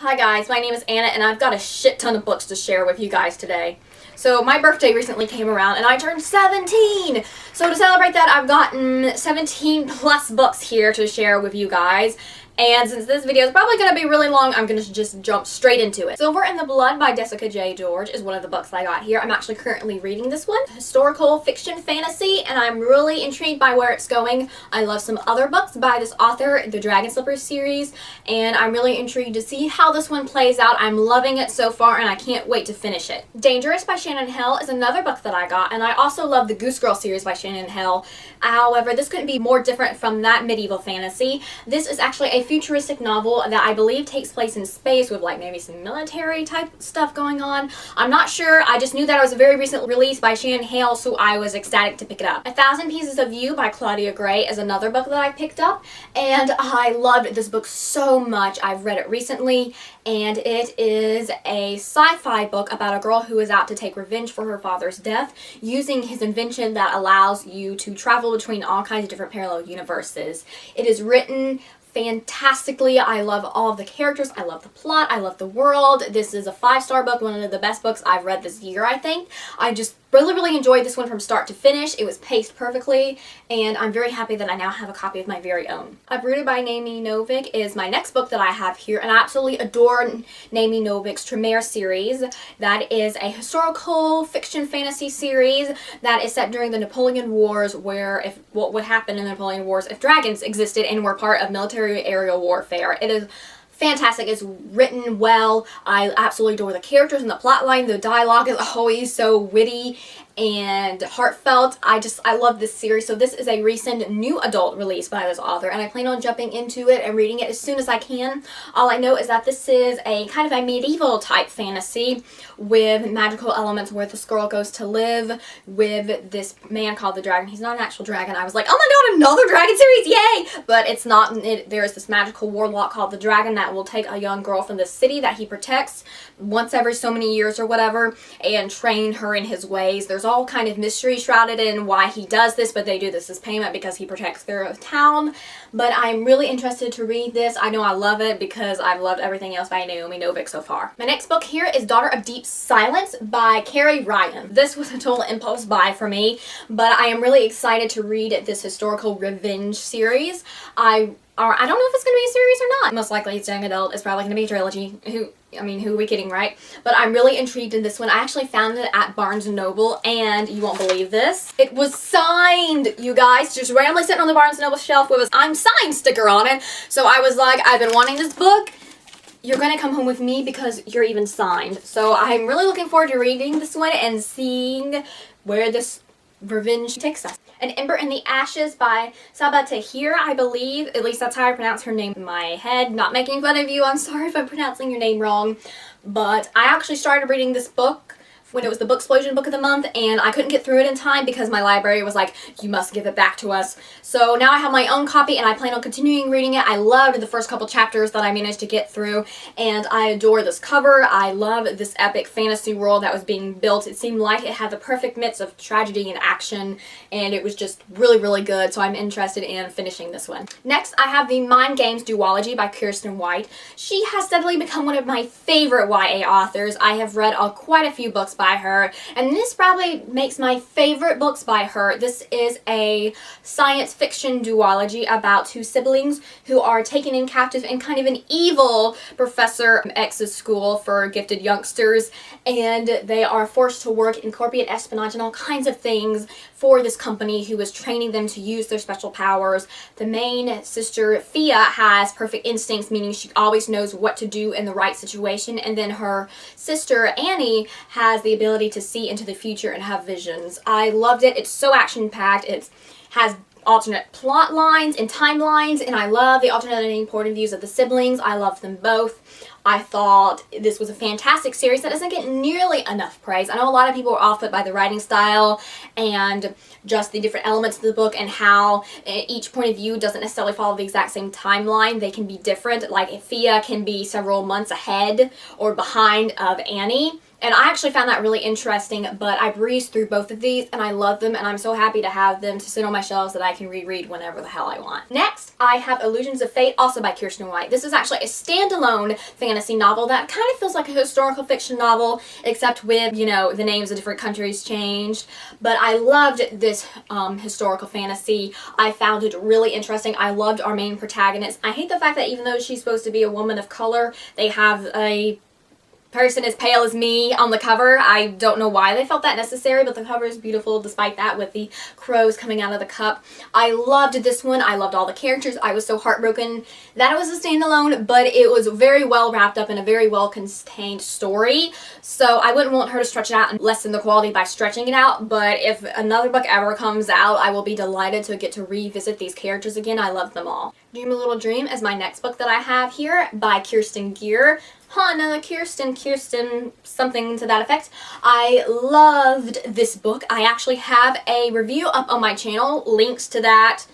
Hi guys, my name is Anna and I've got a shit ton of books to share with you guys today. So my birthday recently came around and I turned 17! So to celebrate that, I've gotten 17 plus books here to share with you guys. And since this video is probably going to be really long, I'm going to just jump straight into it. Silver in the Blood by Jessica J. George is one of the books I got here. I'm actually currently reading this one. Historical fiction fantasy, and I'm really intrigued by where it's going. I love some other books by this author, the Dragon Slippers series, and I'm really intrigued to see how this one plays out. I'm loving it so far, and I can't wait to finish it. Dangerous by Shannon Hell is another book that I got, and I also love the Goose Girl series by Shannon Hell. However, this couldn't be more different from that medieval fantasy. This is actually a futuristic novel that I believe takes place in space with like maybe some military type stuff going on. I'm not sure. I just knew that it was a very recent release by Shannon Hale, so I was ecstatic to pick it up. 1,000 Pieces of You by Claudia Gray is another book that I picked up, and I loved this book so much. I've read it recently, and it is a sci-fi book about a girl who is out to take revenge for her father's death using his invention that allows you to travel between all kinds of different parallel universes. It is written fantastically. I love all of the characters. I love the plot. I love the world. This is a 5-star book, one of the best books I've read this year, I think. I just really enjoyed this one from start to finish. It was paced perfectly, and I'm very happy that I now have a copy of my very own. Uprooted by Naomi Novik is my next book that I have here, and I absolutely adore Naomi Novik's Tremere series. That is a historical fiction fantasy series that is set during the Napoleon Wars, where what would happen in the Napoleon Wars if dragons existed and were part of military aerial warfare. It is fantastic. It's written well. I absolutely adore the characters and the plot line. The dialogue is always so witty and heartfelt. I love this series. So this is a recent new adult release by this author, and I plan on jumping into it and reading it as soon as I can. All I know is that this is a kind of a medieval type fantasy with magical elements where this girl goes to live with this man called the Dragon. He's not an actual dragon. I was like, oh my god, another dragon series, yay! But it's not. There's this magical warlock called the Dragon that will take a young girl from the city that he protects once every so many years or whatever and train her in his ways. There's all kind of mystery shrouded in why he does this, but they do this as payment because he protects their town. But I'm really interested to read this. I know I love it because I've loved everything else by Naomi Novik so far. My next book here is Daughter of Deep Silence by Carrie Ryan. This was a total impulse buy for me, but I am really excited to read this historical revenge series. I don't know if it's going to be a series or not. Most likely it's young adult. It's probably going to be a trilogy. Who are we kidding, right? But I'm really intrigued in this one. I actually found it at Barnes & Noble, and you won't believe this. It was signed, you guys. Just randomly sitting on the Barnes & Noble shelf with a I'm signed sticker on it. So I was like, I've been wanting this book. You're going to come home with me because you're even signed. So I'm really looking forward to reading this one and seeing where this revenge takes us. And Ember in the Ashes by Saba Tahir, I believe. At least that's how I pronounce her name in my head. Not making fun of you. I'm sorry if I'm pronouncing your name wrong. But I actually started reading this book when it was the Booksplosion Book of the Month, and I couldn't get through it in time because my library was like, you must give it back to us. So now I have my own copy, and I plan on continuing reading it. I loved the first couple chapters that I managed to get through, and I adore this cover. I love this epic fantasy world that was being built. It seemed like it had the perfect mix of tragedy and action, and it was just really good, so I'm interested in finishing this one. Next, I have the Mind Games duology by Kirsten White. She has steadily become one of my favorite YA authors. I have read quite a few books by her, and this probably makes my favorite books by her. This is a science fiction duology about two siblings who are taken in captive in kind of an evil Professor X's school for gifted youngsters, and they are forced to work in corporate espionage and all kinds of things for this company who is training them to use their special powers. The main sister, Fia, has perfect instincts, meaning she always knows what to do in the right situation, and then her sister, Annie, has the ability to see into the future and have visions. I loved it. It's so action-packed. It has alternate plot lines and timelines, and I love the alternating point of views of the siblings. I love them both. I thought this was a fantastic series that doesn't get nearly enough praise. I know a lot of people are off put by the writing style and just the different elements of the book and how each point of view doesn't necessarily follow the exact same timeline. They can be different. Like Fia can be several months ahead or behind of Annie, And I actually found that really interesting, but I breezed through both of these and I love them, and I'm so happy to have them to sit on my shelves that I can reread whenever the hell I want. Next, I have Illusions of Fate, also by Kirsten White. This is actually a standalone fantasy novel that kind of feels like a historical fiction novel, except with, you know, the names of different countries changed. But I loved this historical fantasy. I found it really interesting. I loved our main protagonist. I hate the fact that even though she's supposed to be a woman of color, they have a person as pale as me on the cover. I don't know why they felt that necessary, but the cover is beautiful despite that, with the crows coming out of the cup. I loved this one. I loved all the characters. I was so heartbroken that it was a standalone, but it was very well wrapped up in a very well contained story. So I wouldn't want her to stretch it out and lessen the quality by stretching it out, but if another book ever comes out, I will be delighted to get to revisit these characters again. I love them all. Dream a Little Dream is my next book that I have here by Kirsten Gier. Another Kirsten, something to that effect. I loved this book. I actually have a review up on my channel, links to that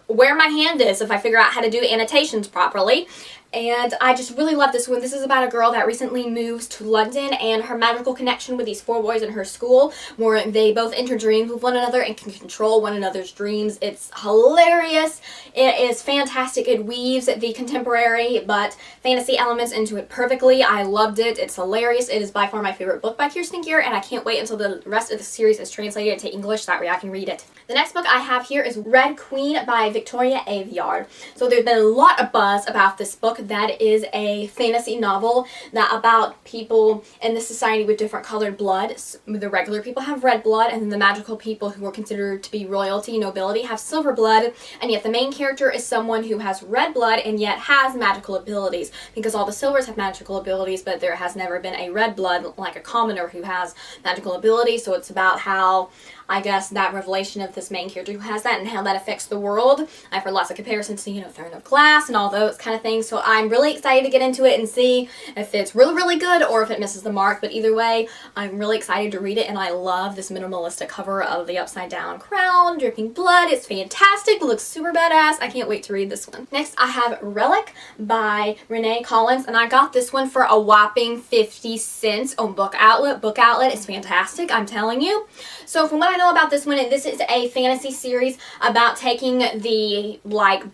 where my hand is if I figure out how to do annotations properly. And I just really love this one. This is about a girl that recently moves to London and her magical connection with these 4 boys in her school, where they both enter dreams with one another and can control one another's dreams. It's hilarious. It is fantastic. It weaves the contemporary but fantasy elements into it perfectly. I loved it. It's hilarious. It is by far my favorite book by Kirsten Gier, and I can't wait until the rest of the series is translated to English. That way I can read it. The next book I have here is Red Queen by Victoria Aveyard. So there's been a lot of buzz about this book. That is a fantasy novel that about people in the society with different colored blood. The regular people have red blood, and then the magical people who are considered to be royalty, nobility, have silver blood, and yet the main character is someone who has red blood and yet has magical abilities, because all the silvers have magical abilities, but there has never been a red blood like a commoner who has magical abilities. So it's about how, I guess, that revelation of this main character who has that and how that affects the world. I've heard lots of comparisons to, you know, Throne of Glass and all those kind of things. So I'm really excited to get into it and see if it's really, really good or if it misses the mark. But either way, I'm really excited to read it, and I love this minimalistic cover of the upside down crown, dripping blood. It's fantastic. It looks super badass. I can't wait to read this one. Next, I have Relic by Renee Collins, and I got this one for a whopping 50 cents on Book Outlet. Book Outlet is fantastic, I'm telling you. So from what I know about this one, this is a fantasy series about taking the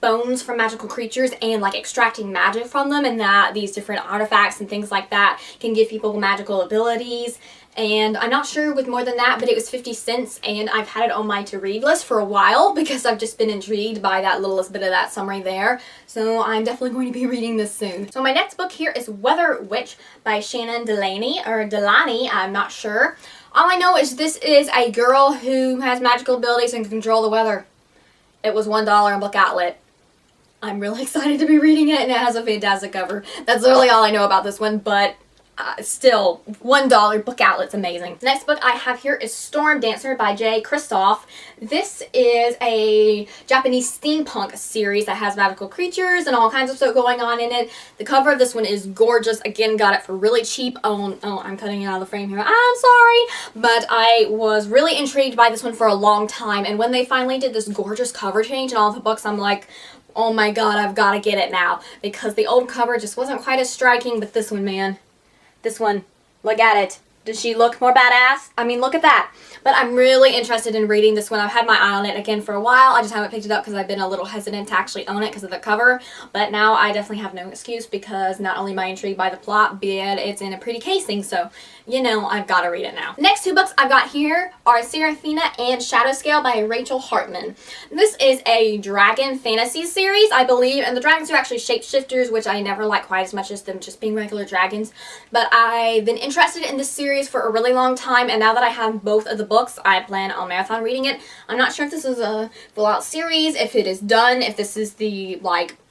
bones from magical creatures and extracting magic from them, and that these different artifacts and things like that can give people magical abilities. And I'm not sure with more than that, but it was 50 cents, and I've had it on my to-read list for a while because I've just been intrigued by that littlest bit of that summary there. So I'm definitely going to be reading this soon. So my next book here is Weather Witch by Shannon Delaney, I'm not sure. All I know is this is a girl who has magical abilities and can control the weather. It was $1 on Book Outlet. I'm really excited to be reading it, and it has a fantastic cover. That's really all I know about this one, but still, $1, Book Outlet's amazing. The next book I have here is Storm Dancer by Jay Kristoff. This is a Japanese steampunk series that has magical creatures and all kinds of stuff going on in it. The cover of this one is gorgeous. Again, got it for really cheap on, oh, I'm cutting it out of the frame here. I'm sorry. But I was really intrigued by this one for a long time, and when they finally did this gorgeous cover change in all the books, I'm like, oh my god, I've got to get it now. Because the old cover just wasn't quite as striking, but this one, man. This one, look at it. Does she look more badass? I mean, look at that. But I'm really interested in reading this one. I've had my eye on it again for a while. I just haven't picked it up because I've been a little hesitant to actually own it because of the cover. But now I definitely have no excuse because not only am I intrigued by the plot, but it's in a pretty casing. So, you know, I've got to read it now. The next 2 books I've got here are Seraphina and Shadow Scale by Rachel Hartman. This is a dragon fantasy series, I believe. And the dragons are actually shapeshifters, which I never like quite as much as them just being regular dragons. But I've been interested in this series for a really long time, and now that I have both of the books, I plan on marathon reading it. I'm not sure if this is a full-out series, if it is done, if this is the,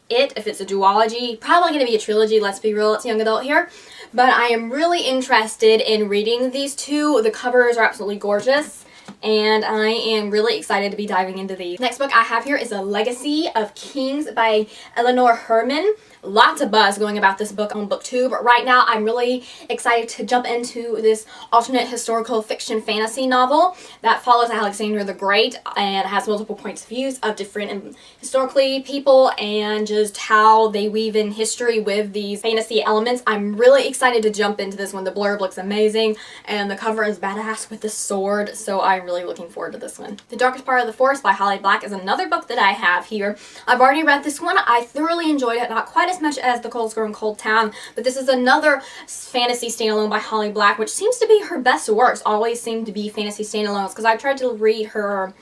if it's a duology. Probably going to be a trilogy, let's be real, it's young adult here. But I am really interested in reading these 2. The covers are absolutely gorgeous. and I am really excited to be diving into these. Next book I have here is A Legacy of Kings by Eleanor Herman. Lots of buzz going about this book on BookTube. Right now I'm really excited to jump into this alternate historical fiction fantasy novel that follows Alexander the Great and has multiple points of views of different historically people and just how they weave in history with these fantasy elements. I'm really excited to jump into this one. The blurb looks amazing and the cover is badass with the sword, so I'm really looking forward to this one. The Darkest Part of the Forest by Holly Black is another book that I have here. I've already read this one. I thoroughly enjoyed it, not quite as much as The Cold's Grown Cold Town, but this is another fantasy standalone by Holly Black, which seems to be her best works, always seem to be fantasy standalones, because I tried to read her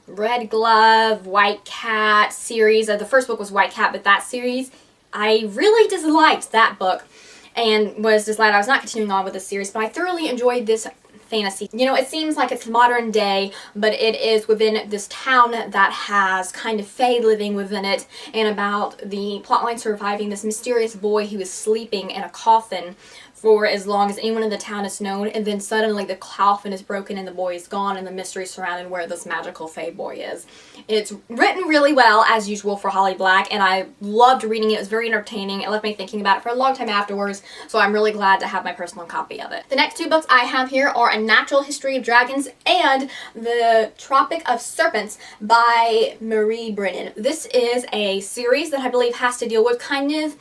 Red Glove, White Cat series. The first book was White Cat, but that series, I really disliked that book and was decided I was not continuing on with this series, but I thoroughly enjoyed this fantasy. You know, it seems like it's modern day, but it is within this town that has kind of fae living within it, and about the plotline surviving this mysterious boy who is sleeping in a coffin for as long as anyone in the town is known, and then suddenly the coffin is broken and the boy is gone, and the mystery surrounding where this magical fae boy is. It's written really well, as usual, for Holly Black, and I loved reading it. It was very entertaining. It left me thinking about it for a long time afterwards, so I'm really glad to have my personal copy of it. The next two books I have here are A Natural History of Dragons and The Tropic of Serpents by Marie Brennan. This is a series that I believe has to deal with kind of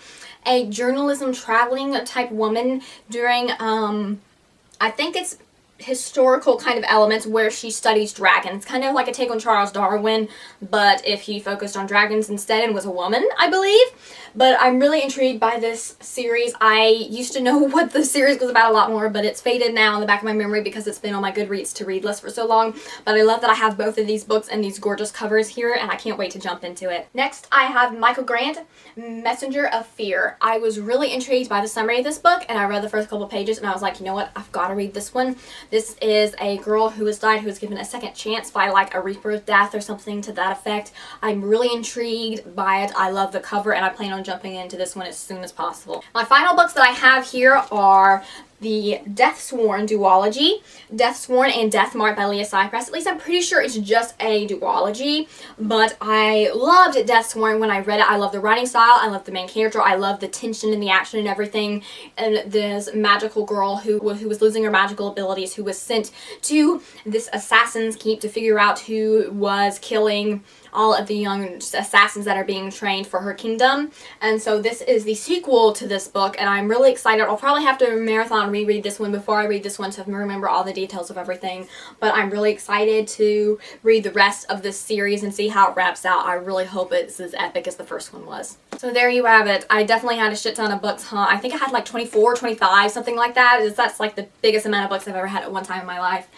a journalism traveling type woman during, I think it's historical kind of elements where she studies dragons. Kind of like a take on Charles Darwin, but if he focused on dragons instead and was a woman, I believe. But I'm really intrigued by this series. I used to know what the series was about a lot more, but it's faded now in the back of my memory because it's been on my Goodreads to read list for so long. But I love that I have both of these books and these gorgeous covers here, and I can't wait to jump into it. Next, I have Michael Grant, Messenger of Fear. I was really intrigued by the summary of this book, and I read the first couple pages, and I was like, you know what, I've got to read this one. This is a girl who has died, who was given a second chance by like a rebirth death or something to that effect. I'm really intrigued by it. I love the cover, and I plan on jumping into this one as soon as possible. My final books that I have here are the Deathsworn duology, Deathsworn and Deathmark by Leah Cypress. At least I'm pretty sure it's just a duology, but I loved Deathsworn when I read it. I love the writing style, I love the main character, I love the tension and the action and everything, and this magical girl who was losing her magical abilities, who was sent to this assassin's keep to figure out who was killing all of the young assassins that are being trained for her kingdom. And so this is the sequel to this book, and I'm really excited. I'll probably have to marathon reread this one before I read this one to remember all the details of everything, but I'm really excited to read the rest of this series and see how it wraps out. I really hope it's as epic as the first one was. So there you have it. I definitely had a shit ton of books, huh? I think I had like 24, 25, something like that. That's like the biggest amount of books I've ever had at one time in my life.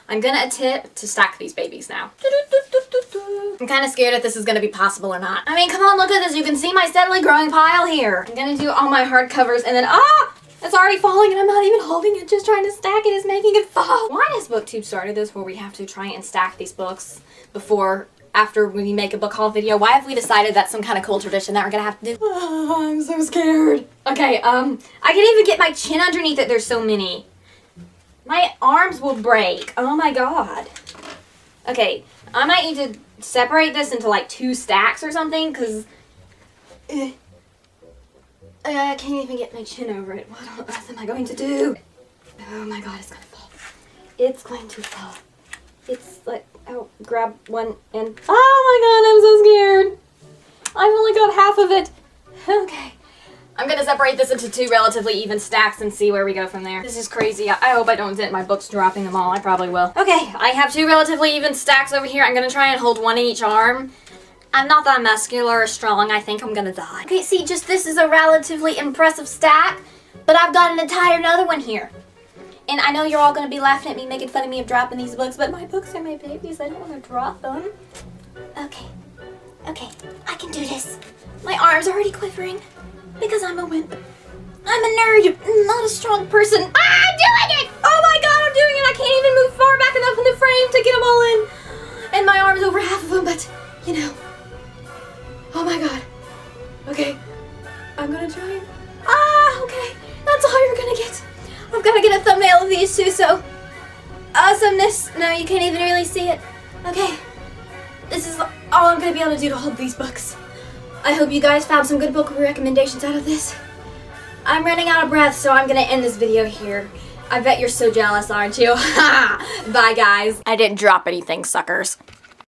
I'm gonna attempt to stack these babies now. I'm kind of scared if this is gonna be possible or not. I mean, come on, look at this. You can see my steadily growing pile here. I'm gonna do all my hardcovers and then, it's already falling and I'm not even holding it. Just trying to stack it is making it fall. Why has BookTube started this where we have to try and stack these books after we make a book haul video? Why have we decided that's some kind of cool tradition that we're gonna have to do? Oh, I'm so scared. Okay, I can't even get my chin underneath it. There's so many. My arms will break. Oh my god. Okay, I might need to separate this into like 2 stacks or something, because I can't even get my chin over it. What on earth am I going to do? Oh my god, it's gonna fall. It's going to fall. It's like, oh, grab one and, oh my god, I'm so scared. I've only got half of it. Okay. I'm gonna separate this into 2 relatively even stacks and see where we go from there. This is crazy. I hope I don't dent my books dropping them all. I probably will. Okay, I have 2 relatively even stacks over here. I'm gonna try and hold one in each arm. I'm not that muscular or strong. I think I'm gonna die. Okay, see, just this is a relatively impressive stack, but I've got an entire another one here. And I know you're all gonna be laughing at me, making fun of me of dropping these books, but my books are my babies. I don't wanna drop them. Okay. Okay, I can do this. My arm's already quivering. Because I'm a wimp. I'm a nerd, not a strong person. I'm doing it! Oh my god, I'm doing it! I can't even move far back enough in the frame to get them all in. And my arm's over half of them, but, you know. Oh my god. Okay. I'm gonna try and... okay. That's all you're gonna get. I've gotta get a thumbnail of these too, so... awesomeness. No, you can't even really see it. Okay. This is all I'm going to be able to do to hold these books. I hope you guys found some good book recommendations out of this. I'm running out of breath, so I'm going to end this video here. I bet you're so jealous, aren't you? Bye, guys. I didn't drop anything, suckers.